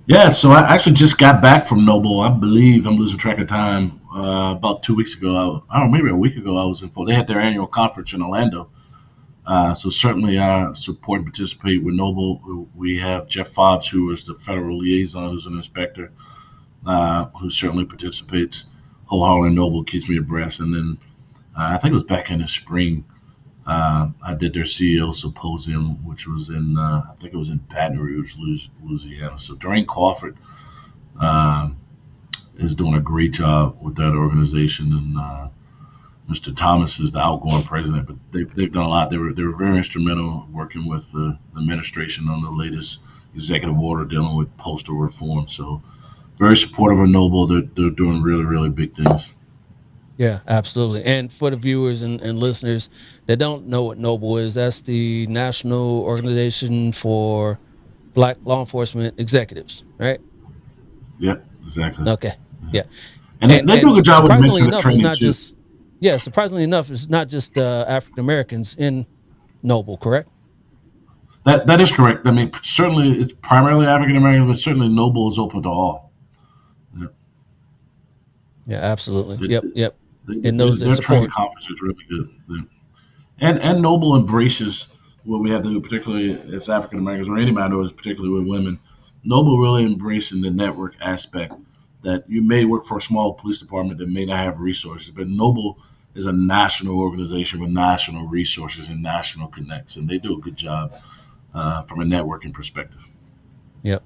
Speaker 1: yeah, so I actually just got back from Noble. I believe I'm losing track of time. About 2 weeks ago, I don't know, maybe a week ago, I was in. They had their annual conference in Orlando. So certainly I support and participate with Noble. We have Jeff Fobbs, who is the federal liaison, who's an inspector, who certainly participates wholeheartedly in Noble, keeps me abreast. And then I think it was back in the spring. I did their CEO symposium, which was I think it was in Baton Rouge, Louisiana. So Dwayne Crawford um, is doing a great job with that organization, and Mr. Thomas is the outgoing president. But they've done a lot. They were very instrumental working with the administration on the latest executive order dealing with postal reform. So very supportive of Noble. They're doing really, really big things.
Speaker 3: Yeah, absolutely. And for the viewers and listeners that don't know what Noble is, that's the National Organization for Black Law Enforcement Executives, right?
Speaker 1: Yep, exactly.
Speaker 3: Okay. Yeah.
Speaker 1: And they do a
Speaker 3: And
Speaker 1: good job with
Speaker 3: surprisingly
Speaker 1: mentoring and
Speaker 3: enough, it's
Speaker 1: training
Speaker 3: not
Speaker 1: too.
Speaker 3: just yeah, surprisingly enough, it's not just African Americans in Noble, correct?
Speaker 1: That is correct. I mean, certainly it's primarily African American, but certainly Noble is open to all. Yeah.
Speaker 3: Yeah, absolutely.
Speaker 1: They,
Speaker 3: Yep, yep. And
Speaker 1: their
Speaker 3: those that
Speaker 1: their training
Speaker 3: support.
Speaker 1: conference is really good. Yeah. And Noble embraces what we have to do, particularly as African Americans or any minorities, particularly with women. Noble really embracing the network aspect that you may work for a small police department that may not have resources, but Noble is a national organization with national resources and national connects, and they do a good job from a networking perspective.
Speaker 3: Yep.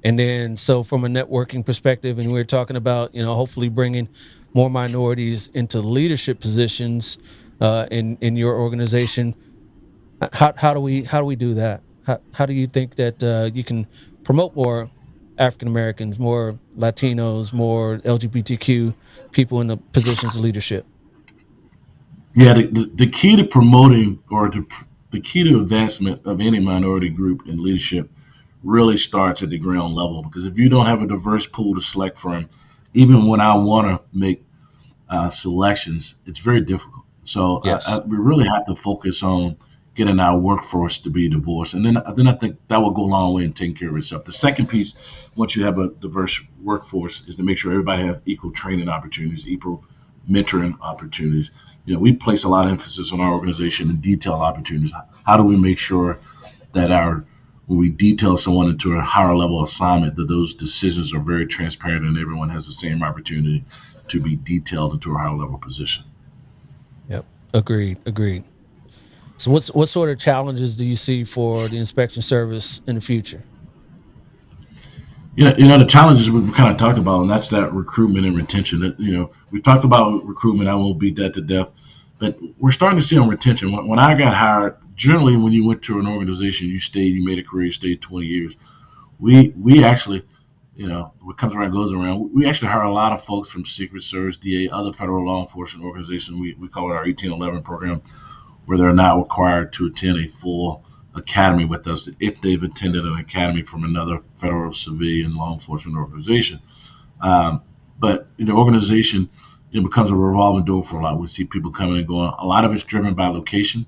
Speaker 3: And then, so from a networking perspective, and we're talking about, hopefully bringing more minorities into leadership positions in your organization. How do we do that? How do you think that you can promote more African Americans, more Latinos, more LGBTQ people in the positions of leadership?
Speaker 1: Yeah, the key to promoting or the key to advancement of any minority group in leadership really starts at the ground level because if you don't have a diverse pool to select from, even when I want to make selections, it's very difficult. So
Speaker 3: Yes.
Speaker 1: we really have to focus on getting our workforce to be diverse, and then I think that will go a long way in taking care of itself. The second piece, once you have a diverse workforce, is to make sure everybody has equal training opportunities, equal mentoring opportunities. We place a lot of emphasis on our organization and detail opportunities. How do we make sure that our when we detail someone into a higher level assignment, that those decisions are very transparent and everyone has the same opportunity to be detailed into a higher level position.
Speaker 3: Yep. Agreed. Agreed. So what sort of challenges do you see for the inspection service in the future?
Speaker 1: The challenges we've kind of talked about, and that's that recruitment and retention. That we've talked about recruitment. I won't beat that to death, but we're starting to see on retention. When I got hired, generally when you went to an organization, you stayed, you made a career, you stayed 20 years. We actually, what comes around goes around. We actually hire a lot of folks from Secret Service, DA, other federal law enforcement organizations. We call it our 1811 program, where they're not required to attend a full academy with us if they've attended an academy from another federal civilian law enforcement organization. But the organization becomes a revolving door for a lot. We see people coming and going. A lot of it's driven by location.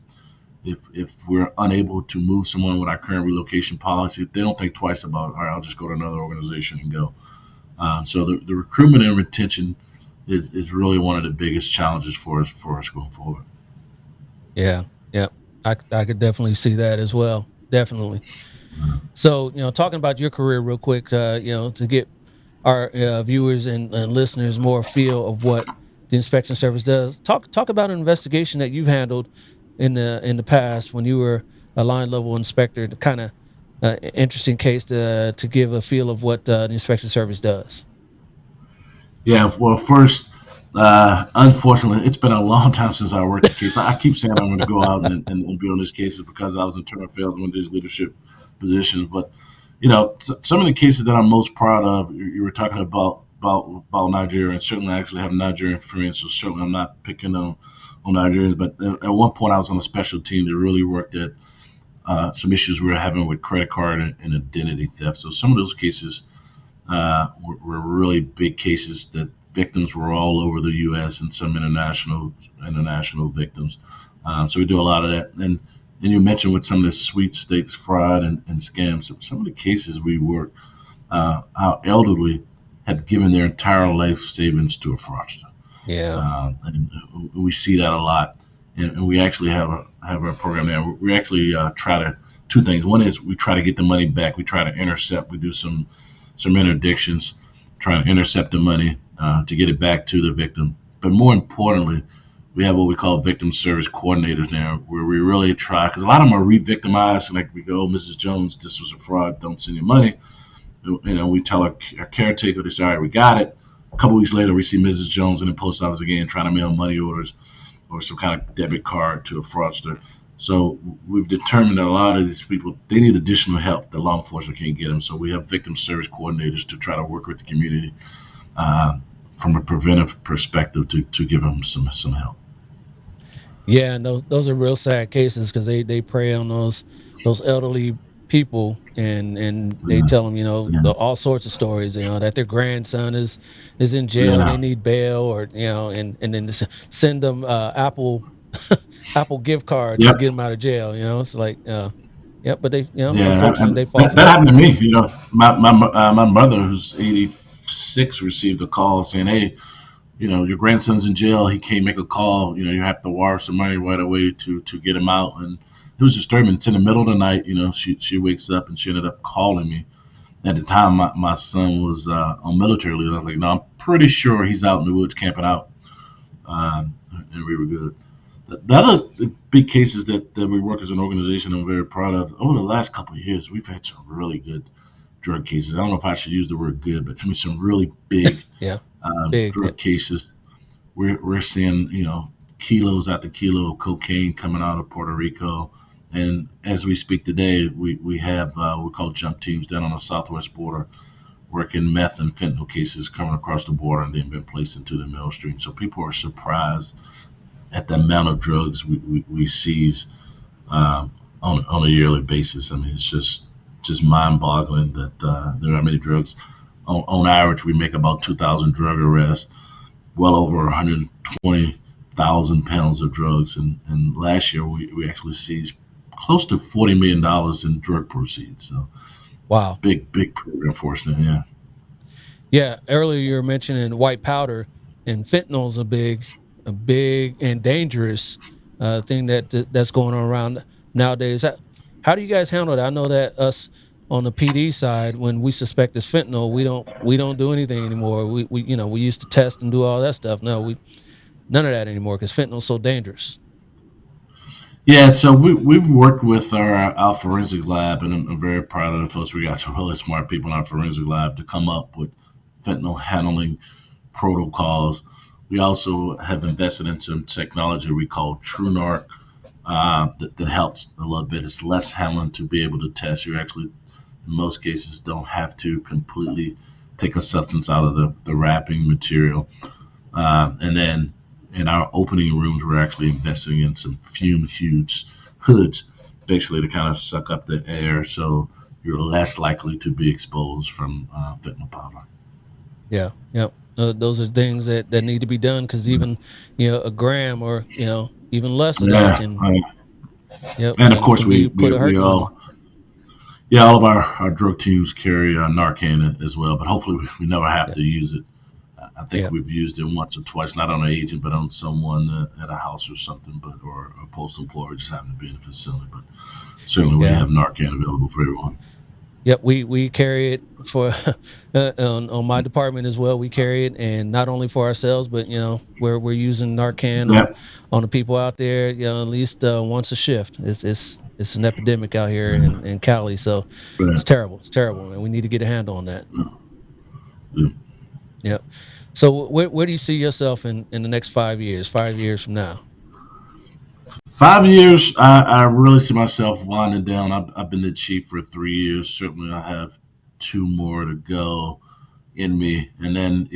Speaker 1: If we're unable to move someone with our current relocation policy, they don't think twice about, all right, I'll just go to another organization and go. So the recruitment and retention is really one of the biggest challenges for us going forward.
Speaker 3: Yeah, yeah, I could definitely see that as well. Definitely. So, talking about your career real quick, to get our viewers and listeners more feel of what the inspection service does. Talk about an investigation that you've handled in the past when you were a line level inspector. The kind of interesting case to give a feel of what the inspection service does.
Speaker 1: Yeah, well, first, unfortunately, it's been a long time since I worked the case. I keep saying I'm going to go out and be on these cases because I was internal affairs in one of these leadership positions. But some of the cases that I'm most proud of, you were talking about Nigeria, and certainly I actually have Nigerian friends, so certainly I'm not picking on Nigerians. But at one point, I was on a special team that really worked at some issues we were having with credit card and identity theft. So some of those cases were really big cases that victims were all over the U.S. and some international victims. So we do a lot of that. And you mentioned with some of the sweepstakes fraud and scams, some of the cases we work, our elderly had given their entire life savings to a fraudster.
Speaker 3: Yeah.
Speaker 1: And we see that a lot. And we actually have a program there. We actually try to two things. One is we try to get the money back. We try to intercept. We do some interdictions, trying to intercept the money to get it back to the victim. But more importantly, we have what we call victim service coordinators now, where we really try, because a lot of them are re-victimized, and like we go, Mrs. Jones, this was a fraud, don't send your money. We tell our caretaker, they say, all right, we got it. A couple weeks later, we see Mrs. Jones in the post office again trying to mail money orders or some kind of debit card to a fraudster. So we've determined that a lot of these people, they need additional help that law enforcement can't get them. So we have victim service coordinators to try to work with the community from a preventive perspective to give them some help.
Speaker 3: Yeah, and those are real sad cases because they prey on those elderly people and they
Speaker 1: Yeah,
Speaker 3: tell them
Speaker 1: yeah,
Speaker 3: all sorts of stories that their grandson is in jail and they
Speaker 1: yeah,
Speaker 3: need bail or and then just send them Apple gift cards to
Speaker 1: yep,
Speaker 3: get them out of jail. It's like yeah, but they
Speaker 1: yeah.
Speaker 3: unfortunately they fall
Speaker 1: That,
Speaker 3: for
Speaker 1: that
Speaker 3: that.
Speaker 1: happened to me. My mother, who's 86, received a call saying, "Hey, your grandson's in jail. He can't make a call. You have to wire some money right away to get him out." And it was disturbing. It's in the middle of the night. She wakes up and she ended up calling me. At the time, my son was on military leave. I was like, no, I'm pretty sure he's out in the woods camping out. And we were good. The other big cases that we work as an organization, I'm very proud of. Over the last couple of years, we've had some really good drug cases. I don't know if I should use the word good, but to me, some really big
Speaker 3: Yeah, big. Yeah.
Speaker 1: drug cases. We're seeing kilos after kilo of cocaine coming out of Puerto Rico, and as we speak today, we have we call jump teams down on the southwest border, working meth and fentanyl cases coming across the border and then been placed into the mail stream. So people are surprised at the amount of drugs we seize on a yearly basis. I mean, it's just mind-boggling that there are many drugs. On average, we make about 2,000 drug arrests, well over 120,000 pounds of drugs. And last year, we actually seized close to $40 million in drug proceeds. So
Speaker 3: Wow.
Speaker 1: big program enforcement, yeah.
Speaker 3: Yeah, earlier you were mentioning white powder, and fentanyl's a big and dangerous thing that's going on around nowadays. How do you guys handle that? I know that us on the PD side, when we suspect it's fentanyl, we don't do anything anymore. We used to test and do all that stuff. No, none of that anymore because fentanyl's so dangerous.
Speaker 1: Yeah, so we've worked with our forensic lab, and I'm very proud of the folks. We got some really smart people in our forensic lab to come up with fentanyl handling protocols. We also have invested in some technology we call TrueNarc that helps a little bit. It's less handling to be able to test. You actually, in most cases, don't have to completely take a substance out of the wrapping material. And then in our opening rooms, we're actually investing in some fume hoods, basically to kind of suck up the air so you're less likely to be exposed from fentanyl powder.
Speaker 3: Yeah, yep. Those are things that need to be done because even a gram or even less of that
Speaker 1: Yeah,
Speaker 3: can yep
Speaker 1: and of course
Speaker 3: can be put a
Speaker 1: we
Speaker 3: hurting on you.
Speaker 1: all yeah, all of our drug teams carry Narcan as well, but hopefully we never have
Speaker 3: Yeah,
Speaker 1: to use it. I think
Speaker 3: yeah,
Speaker 1: we've used it once or twice, not on an agent, but on someone at a house or something, but or a postal employee who just happened to be in the facility. But certainly we
Speaker 3: yeah.
Speaker 1: have Narcan available for everyone.
Speaker 3: Yep, we carry it for on my department as well. We carry it, and not only for ourselves, but we're using Narcan
Speaker 1: Yeah,
Speaker 3: on the people out there. At least once a shift. It's an epidemic out here in Cali, so
Speaker 1: yeah,
Speaker 3: it's terrible. It's terrible, and we need to get a handle on that.
Speaker 1: yeah.
Speaker 3: Yep. So where do you see yourself in the next 5 years? 5 years from now?
Speaker 1: 5 years, I really see myself winding down. I've been the chief for 3 years. Certainly, I have two more to go in me, and then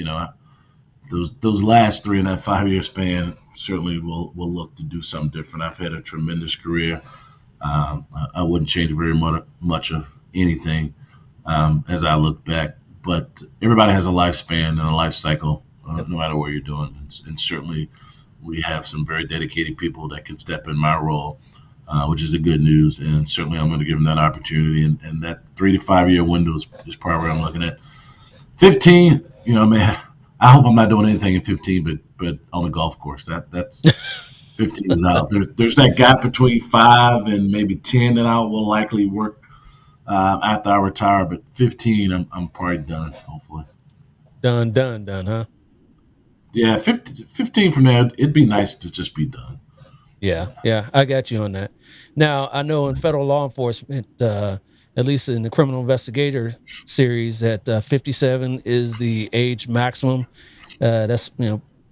Speaker 1: those last three in that 5 year span certainly will look to do something different. I've had a tremendous career. I wouldn't change very much of anything as I look back. But everybody has a lifespan and a life cycle,
Speaker 3: Yep.
Speaker 1: no matter what you're doing. And certainly, we have some very dedicated people that can step in my role, which is the good news. And certainly, I'm going to give them that opportunity. And that 3 to 5 year window is probably where I'm looking at. 15, man, I hope I'm not doing anything in 15, but on a golf course. That's 15 is out. There's that gap between 5 and maybe 10 that I will likely work after I retire. But 15, I'm probably done. Hopefully,
Speaker 3: Done, done, done, huh?
Speaker 1: yeah. 15 from there, it'd be nice to just be done.
Speaker 3: Yeah, yeah, I got you on that. Now, I know in federal law enforcement, at least in the criminal investigator series, that 57 is the age maximum. That's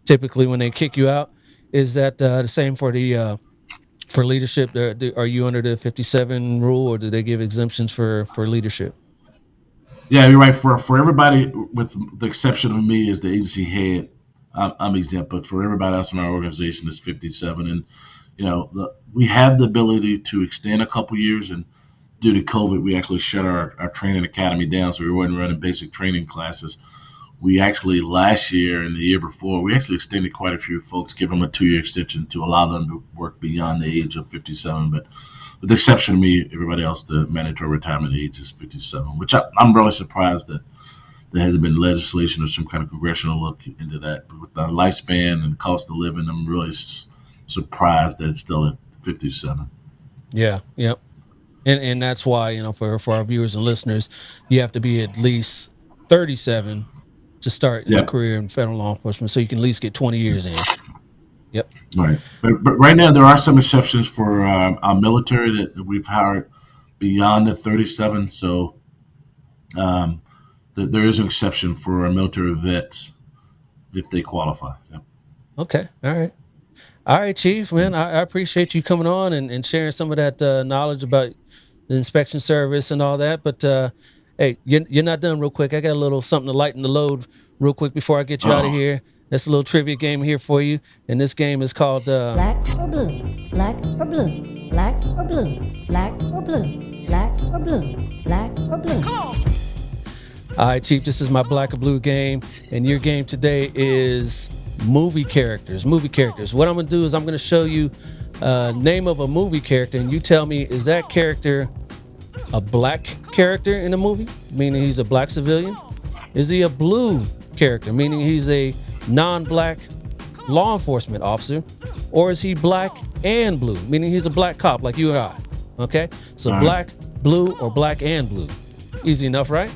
Speaker 3: typically when they kick you out. Is that the same for the for leadership? Are you under the 57 rule, or do they give exemptions for leadership?
Speaker 1: Yeah, you're right. For everybody, with the exception of me as the agency head, I'm exempt. But for everybody else in our organization, it's 57. And we have the ability to extend a couple years. And due to COVID, we actually shut our training academy down, so we weren't running basic training classes. We actually last year and the year before, we actually extended quite a few folks, give them a 2 year extension to allow them to work beyond the age of 57. But with the exception of me, everybody else, the mandatory retirement age is 57, which I'm really surprised that there hasn't been legislation or some kind of congressional look into that. But with the lifespan and cost of living, I'm really surprised that it's still at 57.
Speaker 3: Yeah, yep. And that's why for our viewers and listeners, you have to be at least 37 to start your
Speaker 1: Yeah,
Speaker 3: career in federal law enforcement, so you can at least get 20 years in. Yep.
Speaker 1: right. But right now, there are some exceptions for our military that we've hired beyond the 37. So um, there is an exception for our military vets if they qualify. Yeah.
Speaker 3: Okay. All right, Chief, man. I appreciate you coming on and sharing some of that knowledge about the inspection service and all that. But hey, you're not done real quick. I got a little something to lighten the load real quick before I get you out of
Speaker 1: Oh,
Speaker 3: here. That's a little trivia game here for you. And this game is called
Speaker 4: Black or blue, black or blue, black or blue, black or blue, black or blue, black or blue.
Speaker 3: All right, Chief, this is my black or blue game. And your game today is movie characters. Movie characters. What I'm going to do is I'm going to show you name of a movie character, and you tell me, is that character a black character in a movie, meaning he's a black civilian? Is he a blue character, meaning he's a non-black law enforcement officer? Or is he black and blue, meaning he's a black cop like you and I? Okay, so
Speaker 1: all right.
Speaker 3: black, blue, or black and blue. Easy enough, right?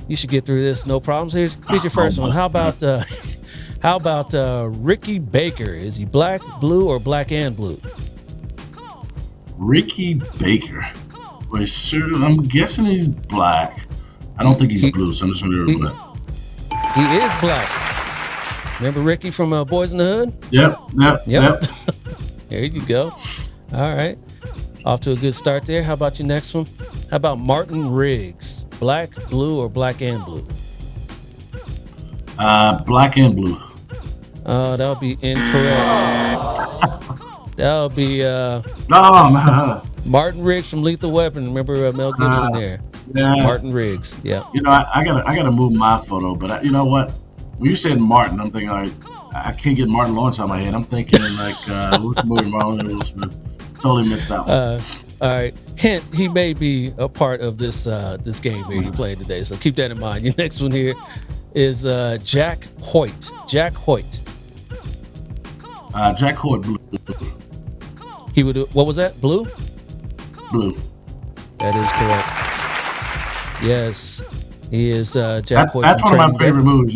Speaker 3: You should get through this, no problems. Here's your first one. How about Ricky Baker? Is he black, blue, or black and blue?
Speaker 1: Ricky Baker. Wait, sir, I'm guessing he's black. I don't think he's blue, so I'm just going to go black.
Speaker 3: He is black. Remember Ricky from Boys in the Hood?
Speaker 1: Yep.
Speaker 3: There you go. All right. Off to a good start there. How about your next one? How about Martin Riggs? Black, blue, or black and blue?
Speaker 1: Black and blue.
Speaker 3: That would be incorrect. That would be
Speaker 1: No.
Speaker 3: Martin Riggs from Lethal Weapon. Remember Mel Gibson there?
Speaker 1: Yeah.
Speaker 3: Martin Riggs. Yeah.
Speaker 1: You know, I gotta move my photo, but you know what? When you said Martin, I'm thinking like I can't get Martin Lawrence out of my head. I'm thinking like what's the movie Marlon and Will Smith? Totally missed that one.
Speaker 3: All right. Hint: he may be a part of this game here you played today, so keep that in mind. Your next one here is Jack Hoyt. Jack Hoyt.
Speaker 1: Jack Hoyt, blue.
Speaker 3: He would. What was that? Blue.
Speaker 1: Blue.
Speaker 3: That is correct. Yes, he is Jack Hoyt.
Speaker 1: That's one of my favorite movies.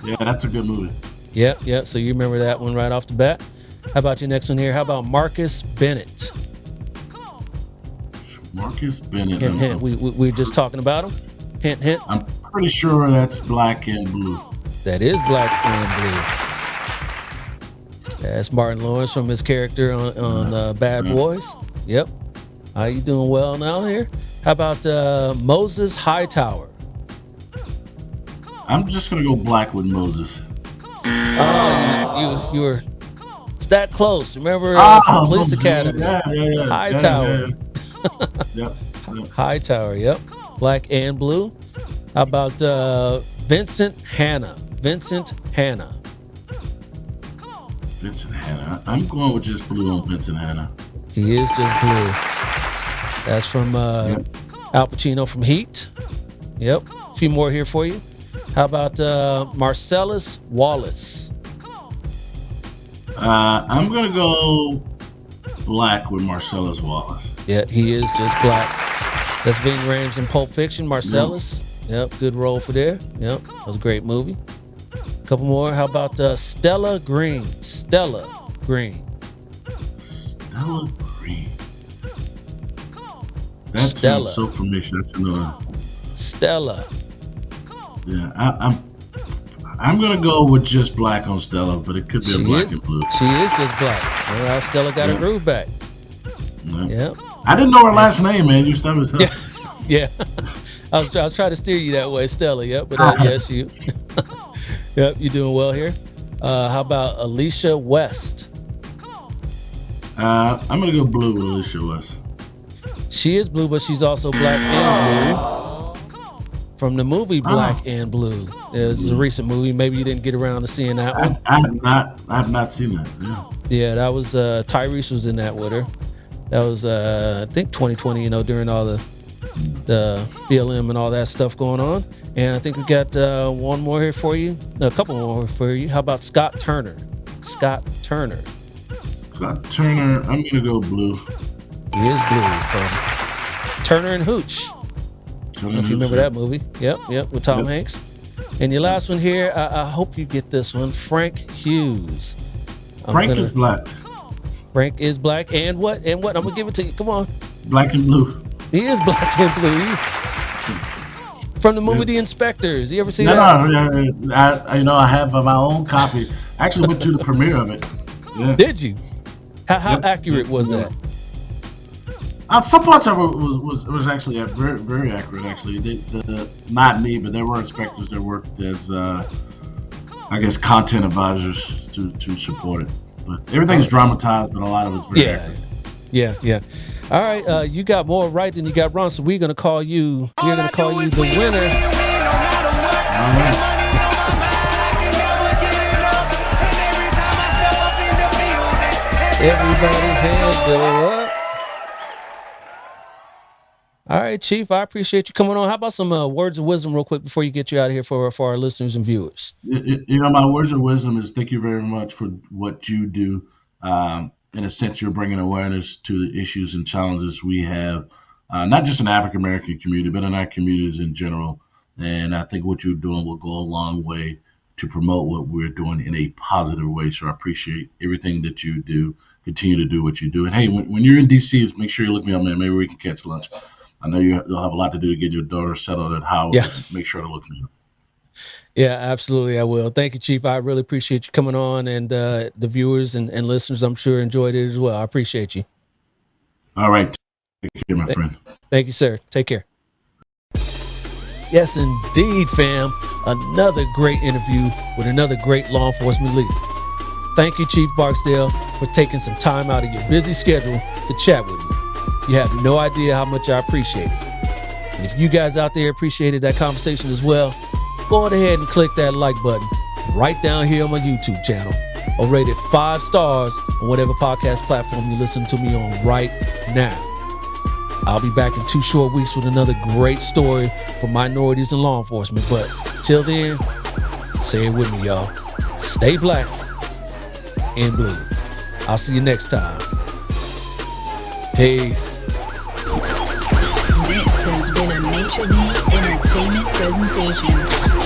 Speaker 1: Yeah, that's a good movie.
Speaker 3: Yeah. So you remember that one right off the bat. How about your next one here? How about Marcus Bennett? Marcus
Speaker 1: Bennett.
Speaker 3: Hint. We were just talking about him. Hint.
Speaker 1: I'm pretty sure that's black and blue.
Speaker 3: That is black and blue. That's Martin Lawrence from his character on Bad Boys. Yep. Are you doing well now here? How about Moses Hightower?
Speaker 1: I'm just gonna go black with Moses.
Speaker 3: Oh, you were. It's that close. Remember from Police Academy?
Speaker 1: Yeah.
Speaker 3: Hightower.
Speaker 1: Yep.
Speaker 3: Hightower. Yep. Black and blue. How about Vincent Hanna? Vincent Hanna.
Speaker 1: I'm going with just blue on Vincent Hanna.
Speaker 3: He is just blue. That's from Al Pacino from Heat. Yep. A few more here for you. How about Marcellus Wallace?
Speaker 1: I'm going to go black with Marcellus Wallace.
Speaker 3: Yeah, he is just black. That's Ving Rhames in Pulp Fiction. Marcellus. Yep, good role for there. Yep, that was a great movie. A couple more. How about Stella Green? Stella Green.
Speaker 1: Stella Green. That sounds so familiar.
Speaker 3: Stella.
Speaker 1: Yeah, I'm gonna go with just black on Stella, but it could be a black and blue.
Speaker 3: She is just black. All right, Stella got her groove back. Yep.
Speaker 1: I didn't know her last name, man. You stuff is
Speaker 3: Yeah. I was trying to steer you that way, Stella. Yep, but yes, you. Yep, you're doing well here. How about Alicia West?
Speaker 1: I'm gonna go blue with Alicia West.
Speaker 3: She is blue, but she's also black and blue. From the movie Black and Blue. It's a recent movie. Maybe you didn't get around to seeing that one.
Speaker 1: I have not seen that.
Speaker 3: Yeah, that was Tyrese was in that with her. That was I think 2020. During all the BLM and all that stuff going on. And I think we got one more here for you. A couple more for you. How about Scott Turner? Scott Turner.
Speaker 1: I'm gonna go blue.
Speaker 3: He is blue from Turner and Hooch. I don't know if you remember that movie. Yep, with Tom Hanks. And your last one here, I hope you get this one. Frank Hughes.
Speaker 1: Frank is black.
Speaker 3: Frank is black. And what? I'm going to give it to you. Come on.
Speaker 1: Black and blue.
Speaker 3: He is black and blue. From the movie The Inspectors. You ever see that?
Speaker 1: No. I have my own copy. I actually went to the premiere of it. Yeah.
Speaker 3: Did you? How accurate was that?
Speaker 1: Some parts of it was actually very, very accurate. Actually, not me, but there were inspectors that worked as, I guess, content advisors to support it. But everything's dramatized, but a lot of it's very accurate.
Speaker 3: Yeah. All right, you got more right than you got wrong, so we're gonna call you. We're gonna call you the winner.
Speaker 1: All right.
Speaker 3: Everybody's hands go up. All right, Chief, I appreciate you coming on. How about some words of wisdom real quick before you get you out of here for our listeners and viewers?
Speaker 1: My words of wisdom is thank you very much for what you do. In a sense, you're bringing awareness to the issues and challenges we have, not just in the African-American community, but in our communities in general. And I think what you're doing will go a long way to promote what we're doing in a positive way. So I appreciate everything that you do. Continue to do what you do. And hey, when you're in DC, make sure you look me up, man. Maybe we can catch lunch. I know you'll have a lot to do to get your daughter settled at Howard.
Speaker 3: Yeah.
Speaker 1: Make sure to look me up.
Speaker 3: Yeah, absolutely. I will. Thank you, Chief. I really appreciate you coming on, and the viewers and listeners, I'm sure, enjoyed it as well. I appreciate you.
Speaker 1: All right. Take care, my friend.
Speaker 3: Thank you, sir. Take care. Yes, indeed, fam. Another great interview with another great law enforcement leader. Thank you, Chief Barksdale, for taking some time out of your busy schedule to chat with me. You have no idea how much I appreciate it. And if you guys out there appreciated that conversation as well, go ahead and click that like button right down here on my YouTube channel, or rate it 5 stars on whatever podcast platform you listen to me on right now. I'll be back in 2 short weeks with another great story for minorities in law enforcement. But till then, say it with me, y'all. Stay black and blue. I'll see you next time. Peace.
Speaker 5: This has been a Maitre D Entertainment presentation.